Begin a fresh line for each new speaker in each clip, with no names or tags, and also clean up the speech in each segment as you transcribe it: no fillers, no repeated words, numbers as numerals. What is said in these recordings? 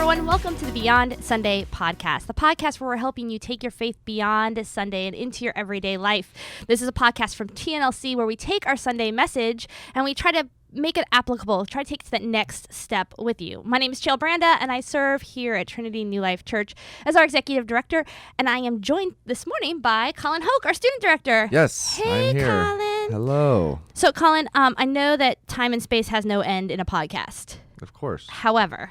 everyone. Welcome to the Beyond Sunday podcast, the podcast where we're helping you take your faith beyond Sunday and into your everyday life. This is a podcast from TNLC where we take our Sunday message and we try to make it applicable, try to take it to that next step with you. My name is Chayil Branda, and I serve here at Trinity New Life Church as our executive director, and I am joined this morning by Collin Hoke, our student director.
Yes,
hey,
I'm here.
Collin.
Hello.
So, Collin, I know that time and space has no end in a podcast.
Of course.
However,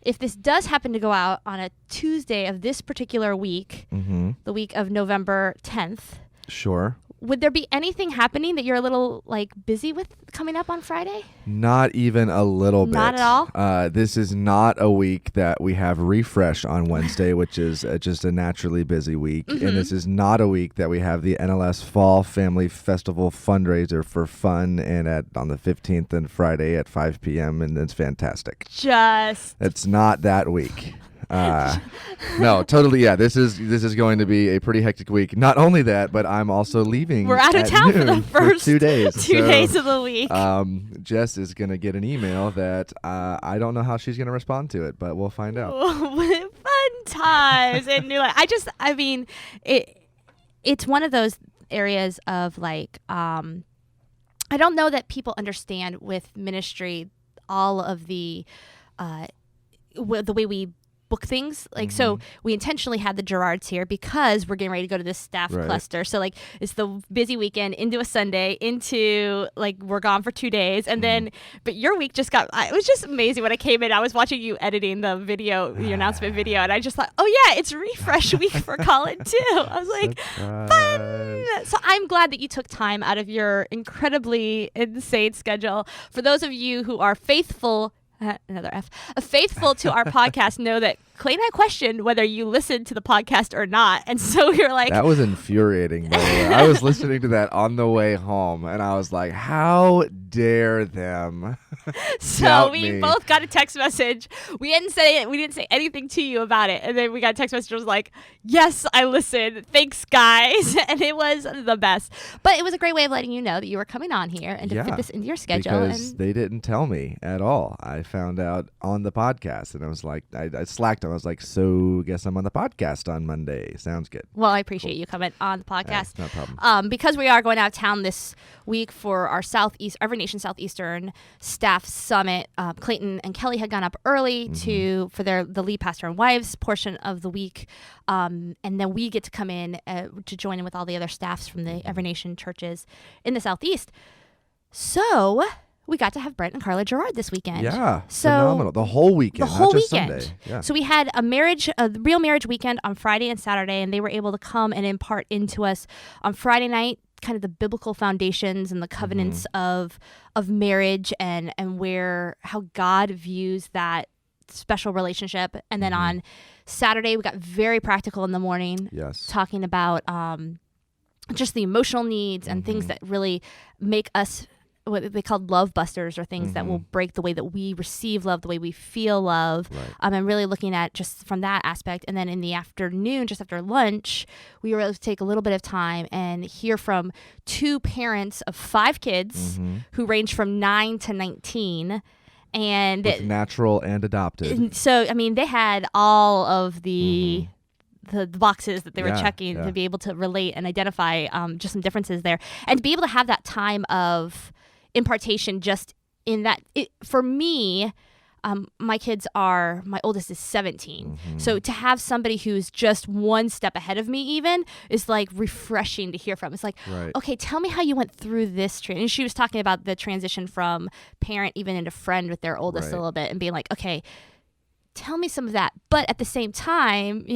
if this does happen to go out on a Tuesday of this particular week, the week of November 10th,
Sure.
would there be anything happening that you're a little busy with coming up on Friday?
Not even a little bit.
Not at all?
This is not a week that we have refresh on Wednesday, which is just a naturally busy week. And this is not a week that we have the NLS Fall Family Festival fundraiser for fun and on the 15th and Friday at 5 p.m. And it's fantastic. It's not that week. No, totally. Yeah, this is going to be a pretty hectic week. Not only that, but I'm also leaving.
We're out of town for the first
2 days.
Two days of the week.
Jess is going to get an email that I don't know how she's going to respond to it, but we'll find out.
Fun times in New Life. It's one of those areas of I don't know that people understand with ministry all of the way we book things. So we intentionally had the Garrards here because we're getting ready to go to this staff cluster. So it's the busy weekend into a Sunday into we're gone for 2 days. And then, but your week just it was just amazing when I came in. I was watching you editing the video, your announcement video. And I just thought, oh yeah, it's refresh week for Collin too. I was like, fun. So I'm glad that you took time out of your incredibly insane schedule. For those of you who are faithful faithful to our podcast, know that Clay and I questioned whether you listened to the podcast or not. And so you're like...
That was infuriating, by the way. I was listening to that on the way home, and I was like, how dare them
So we both got a text message. We didn't say anything to you about it. And then we got a text message that was like, yes, I listened. Thanks, guys. And it was the best. But it was a great way of letting you know that you were coming on here and to fit this into your schedule.
Because they didn't tell me at all. I found out on the podcast, and I was like, I slacked. I was like, so guess I'm on the podcast on Monday. Sounds good.
Well, I appreciate you coming on the podcast.
No problem.
Because we are going out of town this week for our Every Nation Southeastern Staff Summit. Clayton and Kelly had gone up early for the lead pastor and wives portion of the week. And then we get to come in to join in with all the other staffs from the Every Nation churches in the Southeast. So... we got to have Brent and Carla Garrard this weekend.
Yeah, phenomenal. The whole weekend, not just Sunday. Yeah.
So we had a real marriage weekend on Friday and Saturday, and they were able to come and impart into us on Friday night kind of the biblical foundations and the covenants of marriage and how God views that special relationship. And then on Saturday, we got very practical in the morning, talking about just the emotional needs and things that really make us what they called love busters, or things that will break the way that we receive love, the way we feel love. And really looking at just from that aspect. And then in the afternoon, just after lunch, we were able to take a little bit of time and hear from two parents of 5 kids who range from 9 to 19. And
with natural and adopted.
So, they had all of the boxes that they were checking to be able to relate and identify just some differences there. And to be able to have that time of impartation just in that, for me, my oldest is 17. So to have somebody who's just one step ahead of me even is refreshing to hear from. It's okay, tell me how you went through this training. And she was talking about the transition from parent even into friend with their oldest a little bit, and being like, okay, tell me some of that. But at the same time,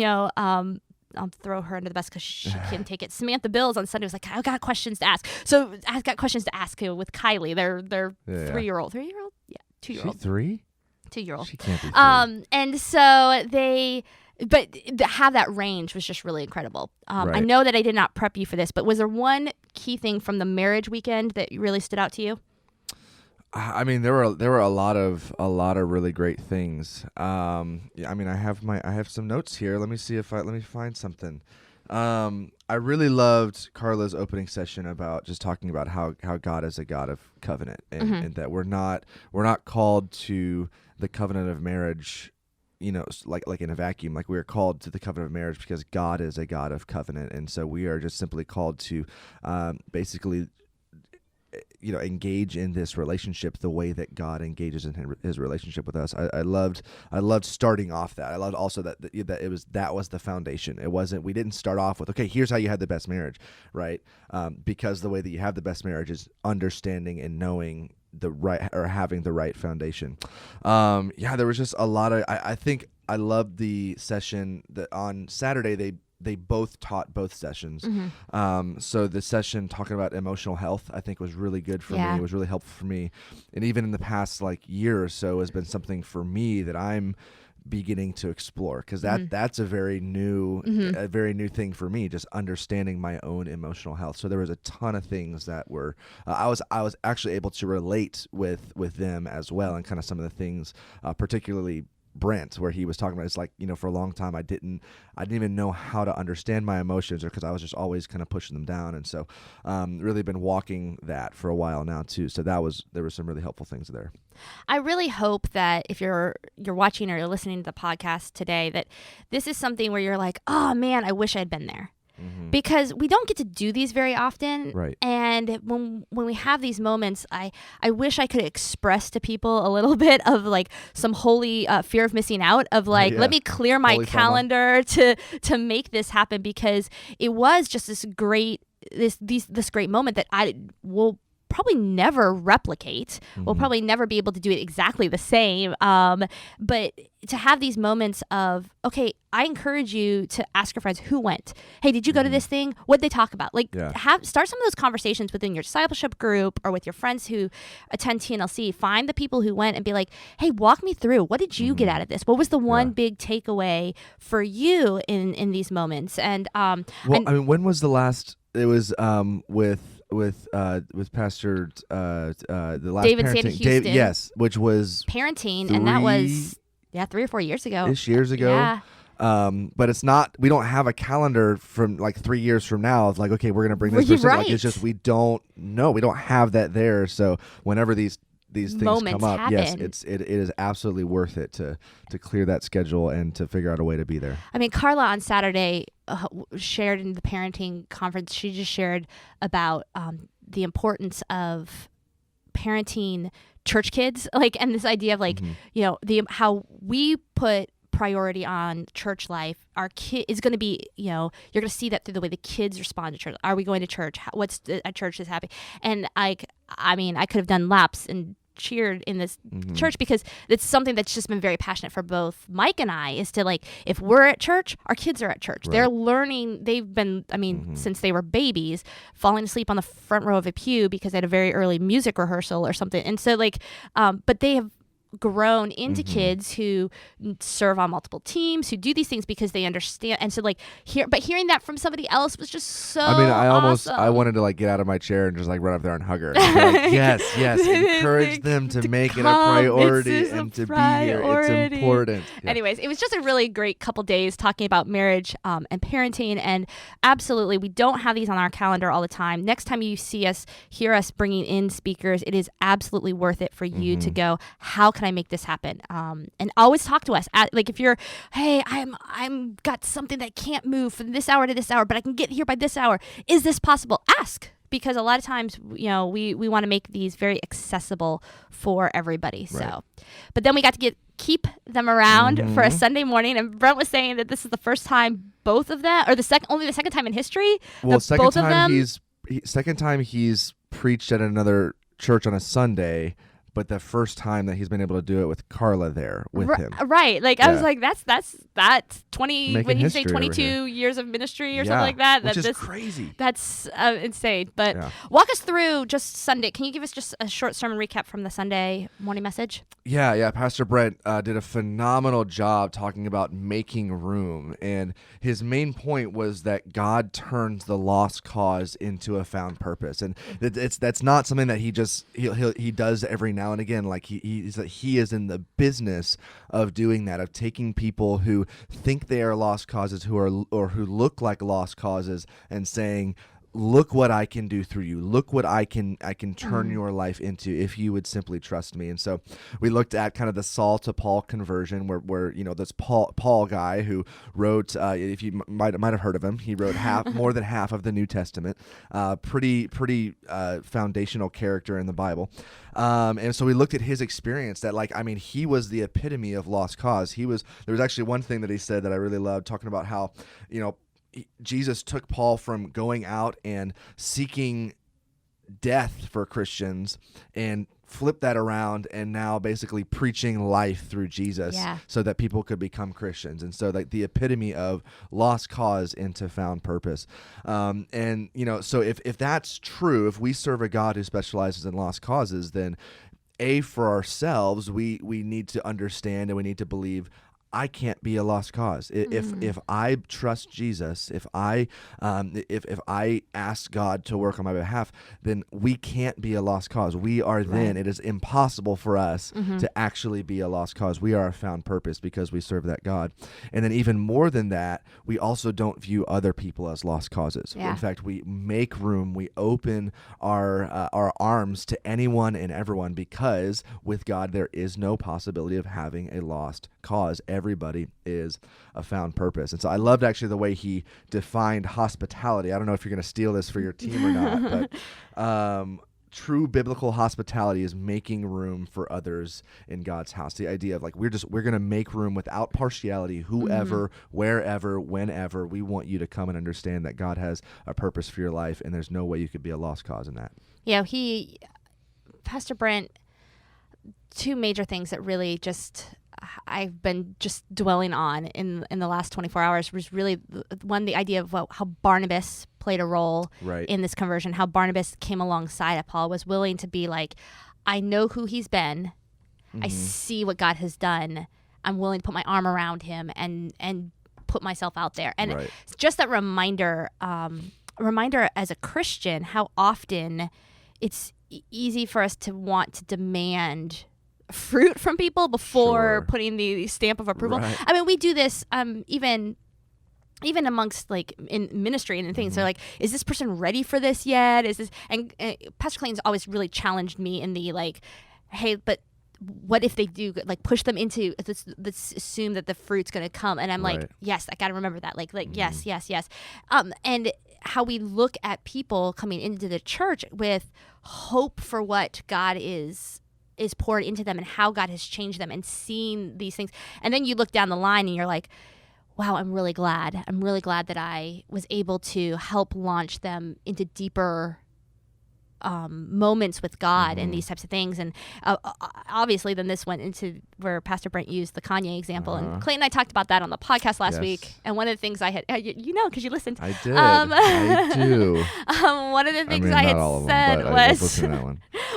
I'll throw her under the bus because she couldn't take it. Samantha Bills on Sunday was like, I've got questions to ask. So I've got questions to ask with Kylie, their 3-year-old. 3-year-old? Yeah, 2-year-old.
She's 3?
2-year-old.
She can't be 3.
And so but have that range was just really incredible. I know that I did not prep you for this, but was there one key thing from the marriage weekend that really stood out to you?
There were a lot of really great things. I have some notes here. Let me find something. I really loved Carla's opening session about just talking about how God is a God of covenant, and that we're not called to the covenant of marriage like in a vacuum. Like, we are called to the covenant of marriage because God is a God of covenant, and so we are just simply called to basically engage in this relationship the way that God engages in his relationship with us. I loved starting off that. I loved also that that was the foundation. We didn't start off with, okay, here's how you had the best marriage, right? Because the way that you have the best marriage is understanding and knowing the right, or having the right foundation. There was just a lot of, I think I loved the session that on Saturday they both taught both sessions. So the session talking about emotional health, I think, was really good for me. It was really helpful for me. And even in the past year or so has been something for me that I'm beginning to explore, because that's a very new thing for me, just understanding my own emotional health. So there was a ton of things that were I was actually able to relate with them as well, and kind of some of the things, particularly Brent, where he was talking about, it's like, for a long time I didn't even know how to understand my emotions, or because I was just always kind of pushing them down. And so really been walking that for a while now too. So there were some really helpful things there.
I really hope that if you're watching or you're listening to the podcast today, that this is something where you're like, oh man, I wish I'd been there. Because we don't get to do these very often.
Right.
And when we have these moments, I wish I could express to people a little bit of some holy fear of missing out, of let me clear my calendar to make this happen, because it was just this great moment that I will probably never replicate. We'll probably never be able to do it exactly the same. But to have these moments of, okay, I encourage you to ask your friends who went. Hey, did you go to this thing? What'd they talk about? Start some of those conversations within your discipleship group or with your friends who attend TNLC. Find the people who went and be like, hey, walk me through. What did you get out of this? What was the one big takeaway for you in these moments? And
when was the last? It was with Pastor the last
David
parenting.
Santa Houston.
Yes, which was
parenting, and that was 3 or 4 years ago.
Years ago.
Yeah.
But it's not. We don't have a calendar from 3 years from now. It's like, okay, we're gonna bring this person.
Right.
It's just we don't know. We don't have that there. So whenever these things
moments
come up,
happen.
yes, it is absolutely worth it to clear that schedule and to figure out a way to be there.
I mean, Carla on Saturday shared in the parenting conference. She just shared about the importance of parenting church kids, and this idea of how we put priority on church life. Our kid is going to be, you're going to see that through the way the kids respond to church. Are we going to church? What's a church that's happy? And I could have done laps and cheered in this church, because it's something that's just been very passionate for both Mike and I, is to if we're at church, our kids are at church. Right. They're learning. They've been, since they were babies, falling asleep on the front row of a pew because they had a very early music rehearsal or something. And so but they have grown into kids who serve on multiple teams, who do these things because they understand. And so hearing that from somebody else was just so awesome.
I wanted to get out of my chair and just run up there and hug her and yes, encourage them to make it a priority and to be here. It's important.
Anyways, it was just a really great couple days talking about marriage and parenting, and absolutely, we don't have these on our calendar all the time. Next time you hear us bringing in speakers, it is absolutely worth it for you to go, how can I make this happen? And always talk to us. If you're, hey, I'm got something that can't move from this hour to this hour, but I can get here by this hour. Is this possible? Ask, because a lot of times, we want to make these very accessible for everybody. Right. So, but then we got to keep them around for a Sunday morning. And Brent was saying that this is the first time both of them, or only the second time in history.
Well, second time he's preached at another church on a Sunday. But the first time that he's been able to do it with Carla there with him.
Right. I was like, that's 20,
Making
when you say
history
22 years of ministry or something like that.
Which is crazy.
That's insane. But walk us through just Sunday. Can you give us just a short sermon recap from the Sunday morning message?
Yeah. Pastor Brent did a phenomenal job talking about making room. And his main point was that God turns the lost cause into a found purpose. And that's not something that he does every now and again. He is in the business of doing that, of taking people who think they are lost causes, who look like lost causes, and saying, look what I can do through you. Look what I can turn your life into if you would simply trust me. And so we looked at kind of the Saul to Paul conversion, where this Paul guy who wrote, if you might have heard of him, he wrote more than half of the New Testament. Pretty foundational character in the Bible. And so we looked at his experience that, he was the epitome of lost cause. There was actually one thing that he said that I really loved, talking about how, Jesus took Paul from going out and seeking death for Christians and flipped that around, and now basically preaching life through Jesus so that people could become Christians. And so the epitome of lost cause into found purpose. So if that's true, if we serve a God who specializes in lost causes, then for ourselves, we need to understand and we need to believe, I can't be a lost cause. If I trust Jesus, if I ask God to work on my behalf, then we can't be a lost cause. We are then. It is impossible for us to actually be a lost cause. We are a found purpose because we serve that God. And then even more than that, we also don't view other people as lost causes. Yeah. In fact, we make room. We open our arms to anyone and everyone, because with God there is no possibility of having a lost cause. Everybody is a found purpose. And so I loved actually the way he defined hospitality. I don't know if you're going to steal this for your team or not, but true biblical hospitality is making room for others in God's house. The idea of we're going to make room without partiality, whoever, wherever, whenever. We want you to come and understand that God has a purpose for your life, and there's no way you could be a lost cause in that.
Yeah, Pastor Brent, two major things that really I've been just dwelling on in the last 24 hours was really one, the idea of how Barnabas played a role in this conversion, how Barnabas came alongside of Paul, was willing to be I know who he's been. I see what God has done. I'm willing to put my arm around him and put myself out there. And it's just that reminder as a Christian, how often it's easy for us to want to demand fruit from people before putting the stamp of approval. Right. I mean, we do this even amongst in ministry and things. So is this person ready for this yet? Is this and Pastor Clayton's always really challenged me in the hey, but what if they do push them into let's assume that the fruit's going to come, and I'm yes, I got to remember that yes. And how we look at people coming into the church with hope for what God is poured into them and how God has changed them, and seeing these things. And then you look down the line and you're like, wow, I'm really glad that I was able to help launch them into deeper moments with God and these types of things. And obviously then this went into where Pastor Brent used the Kanye example. And Clayton and I talked about that on the podcast last week. And one of the things I had, because you listened. I did.
I do.
One of the things I had said was,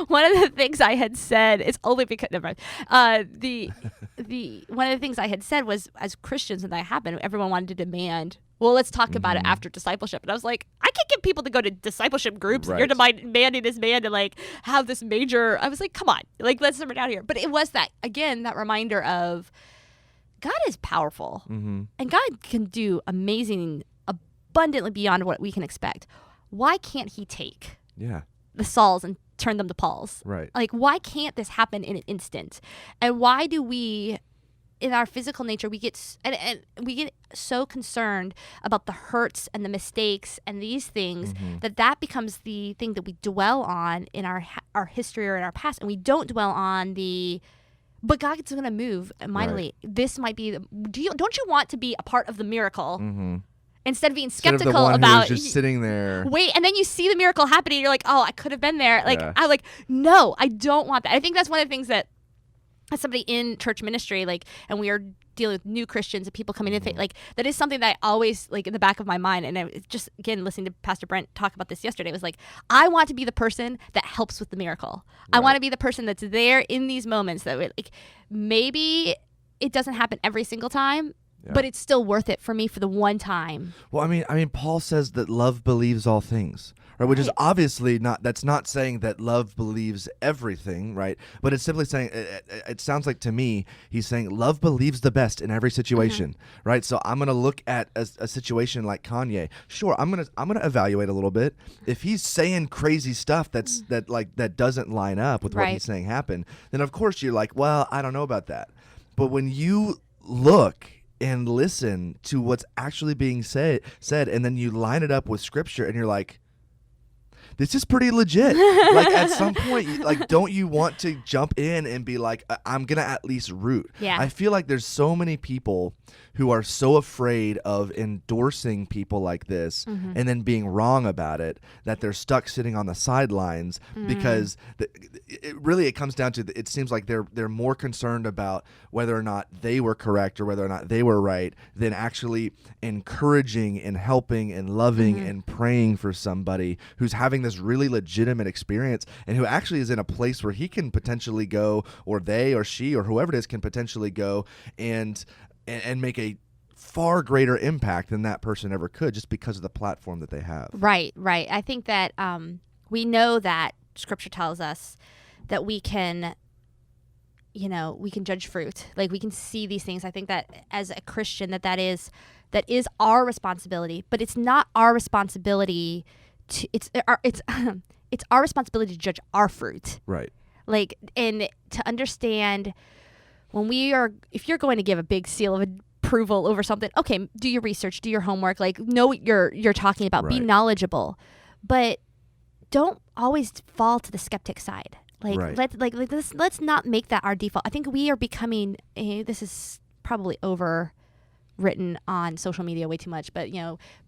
one of the things I had said, it's only because, never mind. One of the things I had said was, as Christians, when that happened, everyone wanted to demand, well, let's talk about it after discipleship. And I was like, I can't get people to go to discipleship groups. Right. You're demanding this man to have this major. I was like, come on, let's simmer down here. But it was that reminder of God is powerful, and God can do amazing, abundantly beyond what we can expect. Why can't he take the Sauls and turn them to Pauls? Right. Why can't this happen in an instant? And why do we, in our physical nature, we get so concerned about the hurts and the mistakes and these things that becomes the thing that we dwell on in our history or in our past, and we don't dwell on but God's going to move mightily. Right. This might be don't you want to be a part of the miracle? Instead of being skeptical
of the one
about
who was just sitting there.
Wait, and then you see the miracle happening, and you're like, oh, I could have been there. No, I don't want that. I think that's one of the things that, as somebody in church ministry, and we are dealing with new Christians and people coming in faith, that is something that I always, in the back of my mind, and I just, again, listening to Pastor Brent talk about this yesterday, was I want to be the person that helps with the miracle. Right. I want to be the person that's there in these moments that maybe it doesn't happen every single time,
Yeah.
but it's still worth it for me for the one time.
Well, I mean, Paul says that love believes all things, right? Which is
Right.
obviously not. That's not saying that love believes everything, right? But it's simply saying. It sounds like to me he's saying love believes the best in every situation, right? So I'm gonna look at a situation like Kanye. Sure, I'm gonna evaluate a little bit. If he's saying crazy stuff that doesn't line up with what
Right.
he's saying happened, then of course you're like, well, I don't know about that. But when you look and listen to what's actually being said, and then you line it up with scripture, and you're like, this is pretty legit. Like at some point, like, don't you want to jump in and be like, I'm gonna at least root?
Yeah.
I feel like there's so many people who are so afraid of endorsing people like this and then being wrong about it that they're stuck sitting on the sidelines because it comes down to it seems like they're more concerned about whether or not they were correct or whether or not they were right than actually encouraging and helping and loving and praying for somebody who's having this really legitimate experience and who actually is in a place where he can potentially go, or they or she or whoever it is can potentially go and make a far greater impact than that person ever could, just because of the platform that they have.
Right. I think that we know that Scripture tells us that we can judge fruit. Like, we can see these things. I think that as a Christian, that is our responsibility. But it's not our responsibility to. It's our responsibility to judge our fruit.
Right.
Like, and to understand if you're going to give a big seal of approval over something, okay, do your research, do your homework, like, know what you're talking about, be
Right.
knowledgeable, but don't always fall to the skeptic side. Like,
Right.
let's not make that our default. I think we are becoming, this is probably overwritten on social media way too much, but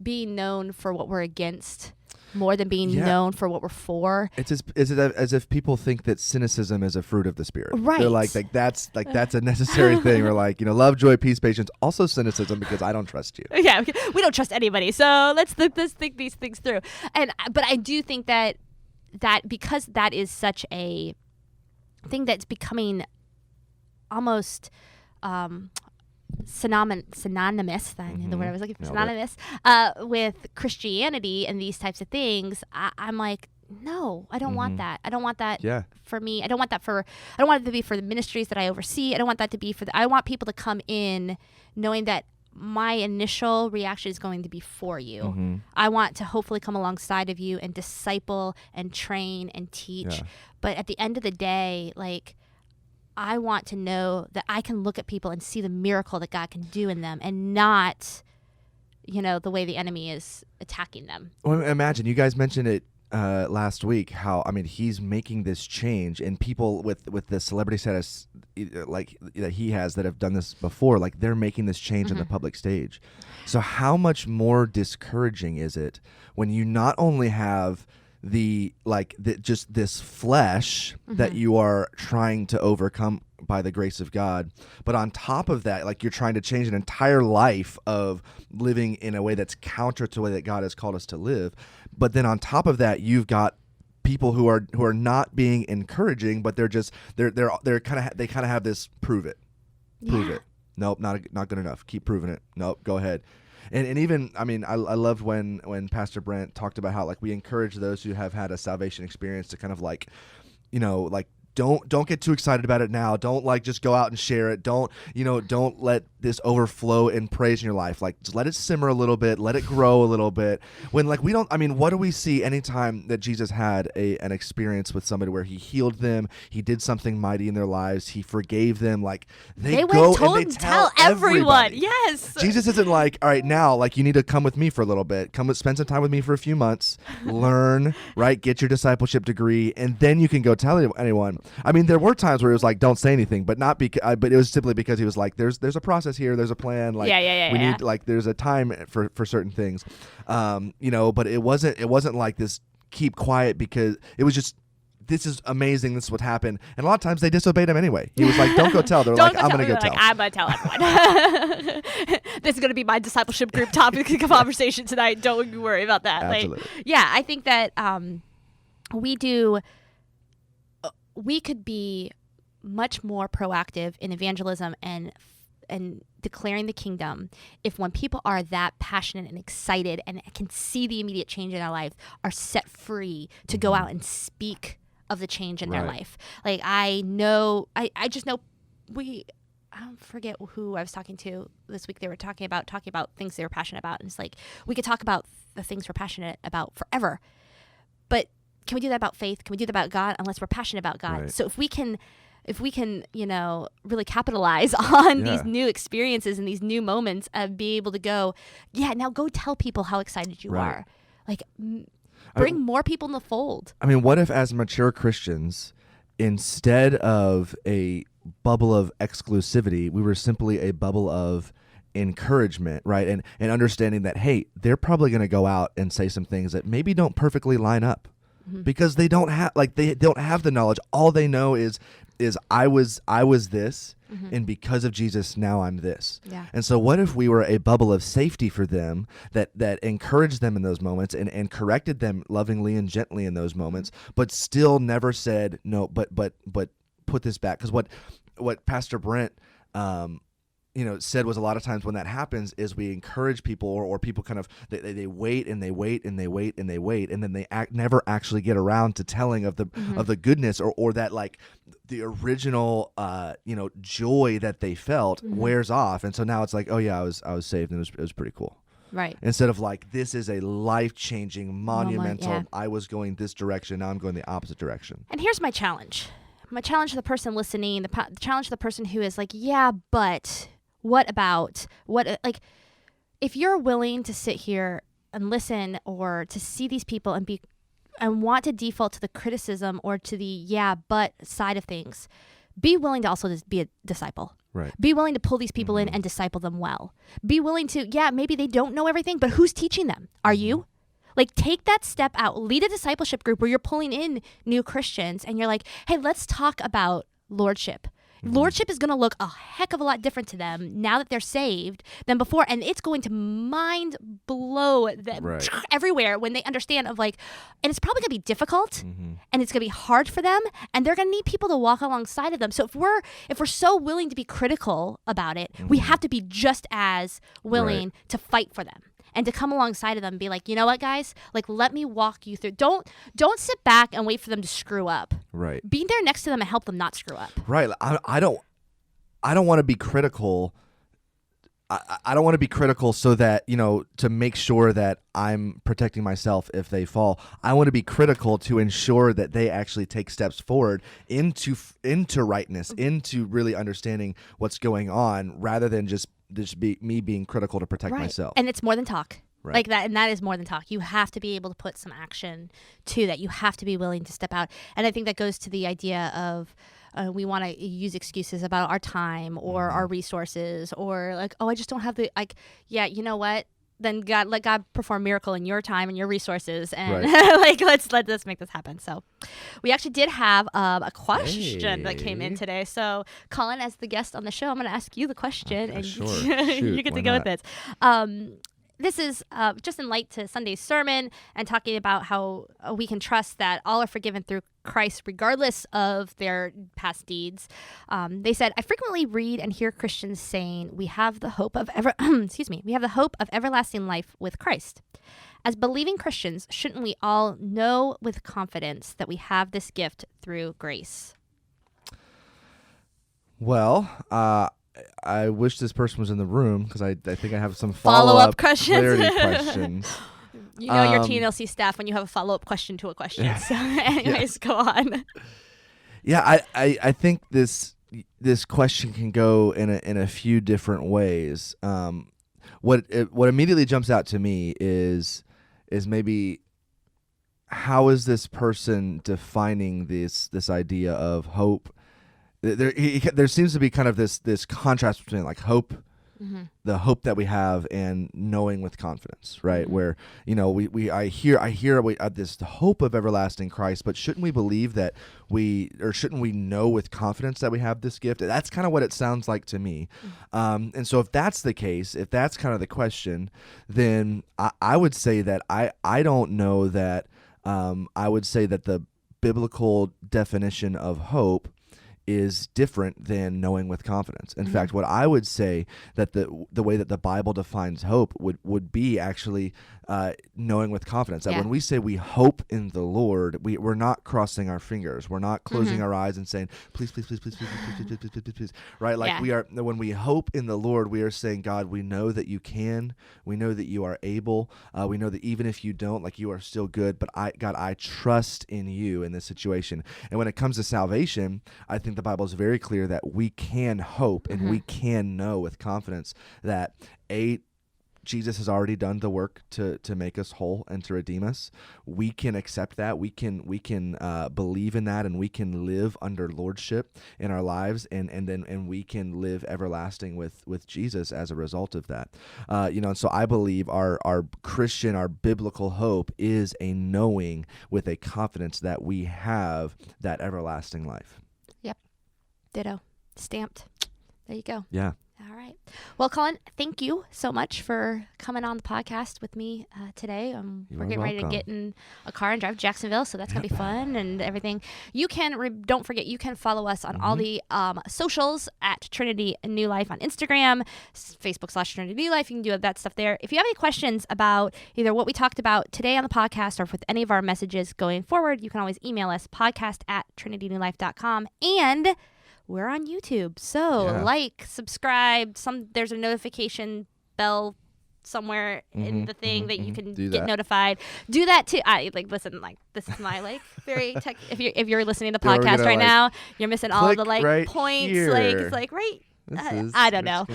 being known for what we're against more than being known for what we're for.
It's as if people think that cynicism is a fruit of the spirit.
Right.
They're like that's a necessary thing. Or like, love, joy, peace, patience, also cynicism, because I don't trust you.
Yeah, we don't trust anybody. So let's think these things through. But I do think that because that is such a thing that's becoming almost synonymous, the word I was looking for, synonymous with Christianity and these types of things, I'm like, no, I don't want that. I don't want that for me. I don't want it to be for the ministries that I oversee. I don't want that to be I want people to come in knowing that my initial reaction is going to be for you. I want to hopefully come alongside of you and disciple and train and teach.
Yeah.
But at the end of the day, like, I want to know that I can look at people and see the miracle that God can do in them, and not, the way the enemy is attacking them.
Well, imagine, you guys mentioned it last week, how, he's making this change, and people with the celebrity status like that he has that have done this before, like, they're making this change on the public stage. So how much more discouraging is it when you not only have just this flesh that you are trying to overcome by the grace of God, but on top of that, like, you're trying to change an entire life of living in a way that's counter to the way that God has called us to live. But then on top of that, you've got people who are not being encouraging, but they kind of have this prove it. Nope, not good enough. Keep proving it. Nope, go ahead. And even, I loved when Pastor Brent talked about how, like, we encourage those who have had a salvation experience to kind of like, don't get too excited about it now. Don't, like, just go out and share it. Don't let this overflow in praise in your life. Like, just let it simmer a little bit, let it grow a little bit. When, like, what do we see anytime that Jesus had an experience with somebody where he healed them, he did something mighty in their lives, he forgave them, like, they go and they tell
everyone.
everybody.
Yes.
Jesus isn't like, all right, now, like, you need to come with me for a little bit. Spend some time with me for a few months, learn, right? Get your discipleship degree, and then you can go tell anyone. There were times where it was like, don't say anything, but not because, but it was simply because he was like, there's a process here, there's a plan, like, we need, like, there's a time for certain things, but it wasn't like this keep quiet, because it was just, this is amazing, this is what happened. And a lot of times they disobeyed him anyway. He was like, don't go tell. They're like, I'm going to go tell.
I'm going to tell everyone. This is going to be my discipleship group topic of conversation tonight. Don't worry about that.
Absolutely.
Like, I think that we could be much more proactive in evangelism and and declaring the kingdom, if when people are that passionate and excited and can see the immediate change in their life, are set free to go out and speak of the change in their life. Like I just know I don't forget who I was talking to this week. They were talking about things they were passionate about. And it's like, we could talk about the things we're passionate about forever. But can we do that about faith? Can we do that about God unless we're passionate about God?
Right.
So if we can, really capitalize on these new experiences and these new moments and be able to go, now go tell people how excited you are. Like bring more people in the fold.
I mean, what if as mature Christians, instead of a bubble of exclusivity, we were simply a bubble of encouragement, right? And understanding that, hey, they're probably going to go out and say some things that maybe don't perfectly line up because they don't have the knowledge. All they know is I was this, and because of Jesus, now I'm this. Yeah. And so what if we were a bubble of safety for them that encouraged them in those moments and corrected them lovingly and gently in those moments, but still never said, no, but put this back? Because what Pastor Brent said was a lot of times when that happens is we encourage people or people kind of they wait and they wait and they wait and they wait, and then they never actually get around to telling of the goodness or that like the original joy that they felt wears off, and so now it's like, oh yeah, I was saved, and it was pretty cool.
Right.
Instead of like, this is a life-changing, monumental, I was going this direction, now I'm going the opposite direction.
And here's my challenge. My challenge to the person listening, the challenge to the person who is like, yeah, but what about, if you're willing to sit here and listen or to see these people and want to default to the criticism or to the yeah, but side of things, be willing to also just be a disciple.
Right.
Be willing to pull these people in and disciple them well. Be willing to, maybe they don't know everything, but who's teaching them? Are you? Like, take that step out, lead a discipleship group where you're pulling in new Christians and you're like, hey, let's talk about lordship. Lordship is going to look a heck of a lot different to them now that they're saved than before. And it's going to mind blow them everywhere when they understand of like, and it's probably going to be difficult and it's going to be hard for them, and they're going to need people to walk alongside of them. So if we're so willing to be critical about it, we have to be just as willing to fight for them. And to come alongside of them and be like, you know what, guys? Like, let me walk you through. Don't sit back and wait for them to screw up. Right. Be there next to them and help them not screw up.
Right. I don't want to be critical. I don't want to be critical so that, to make sure that I'm protecting myself if they fall. I want to be critical to ensure that they actually take steps forward into rightness, into really understanding what's going on, rather than just be me being critical to protect myself.
And it's more than talk. Right. Like that, and that is more than talk. You have to be able to put some action to that. You have to be willing to step out. And I think that goes to the idea of we want to use excuses about our time or our resources, or like, oh, I just don't have you know what? Then let God perform a miracle in your time and your resources, and let's make this happen. So we actually did have a question that came in today. So Collin, as the guest on the show, I'm going to ask you the question, and you get to go with this. This is just in light to Sunday's sermon and talking about how we can trust that all are forgiven through Christ regardless of their past deeds. They said, I frequently read and hear Christians saying we have the hope of we have the hope of everlasting life with Christ. As believing Christians, shouldn't we all know with confidence that we have this gift through grace?
Well, I wish this person was in the room because I think I have some follow-up
questions.
Clarity questions.
You know your TNLC staff when you have a follow-up question to a question. So anyways, go on.
Yeah, I think this question can go in a few different ways. What immediately jumps out to me is maybe how is this person defining this idea of hope? There seems to be kind of this contrast between like hope, the hope that we have, and knowing with confidence, right? Where I hear this hope of everlasting Christ, but shouldn't we believe that shouldn't we know with confidence that we have this gift? That's kind of what it sounds like to me. And so if that's the case, if that's kind of the question, then I would say that I don't know that. I would say that the biblical definition of hope is different than knowing with confidence. In fact, what I would say that the way that the Bible defines hope would be actually knowing with confidence. That when we say we hope in the Lord, we're not crossing our fingers. We're not closing our eyes and saying, please, please, please, please, please, please, please, please, please, please, please. Right? Like we are, when we hope in the Lord, we are saying, God, we know that you can. We know that you are able. We know that even if you don't, like, you are still good. But God, I trust in you in this situation. And when it comes to salvation, I think the Bible is very clear that we can hope and we can know with confidence that Jesus has already done the work to make us whole and to redeem us. We can accept that. We can believe in that, and we can live under lordship in our lives, and we can live everlasting with Jesus as a result of that. And so I believe our Christian, our biblical hope is a knowing with a confidence that we have that everlasting life.
Yep. Ditto. Stamped. There you go.
Yeah.
All right. Well, Collin, thank you so much for coming on the podcast with me today. We're getting ready to get in a car and drive to Jacksonville, so that's going to be fun and everything. You can, don't forget, you can follow us on all the socials at Trinity New Life on Instagram, Facebook/Trinity New Life. You can do that stuff there. If you have any questions about either what we talked about today on the podcast or with any of our messages going forward, you can always email us, podcast@trinitynewlife.com. And we're on YouTube, so like, subscribe. There's a notification bell somewhere in the thing that you can get notified. Do that too. Listen, this is my very tech. If you're listening to the podcast right now, you're missing all of the points.
Here.
It's right. I don't know.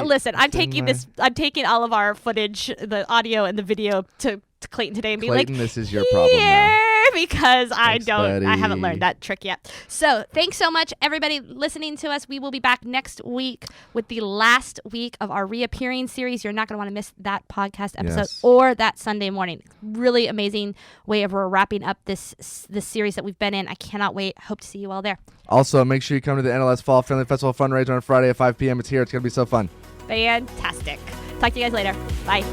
Listen, I'm taking all of our footage, the audio and the video to Clayton today and be
Clayton, this is your problem now.
Because
Thanks, buddy.
I haven't learned that trick yet. So thanks so much, everybody listening to us. We will be back next week with the last week of our reappearing series. You're not going to want to miss that podcast episode or that Sunday morning. Really amazing way of wrapping up this series that we've been in. I cannot wait. Hope to see you all there.
Also, make sure you come to the NLS Fall Family Festival fundraiser on Friday at 5 p.m. It's here. It's going to be so fun.
Fantastic. Talk to you guys later. Bye.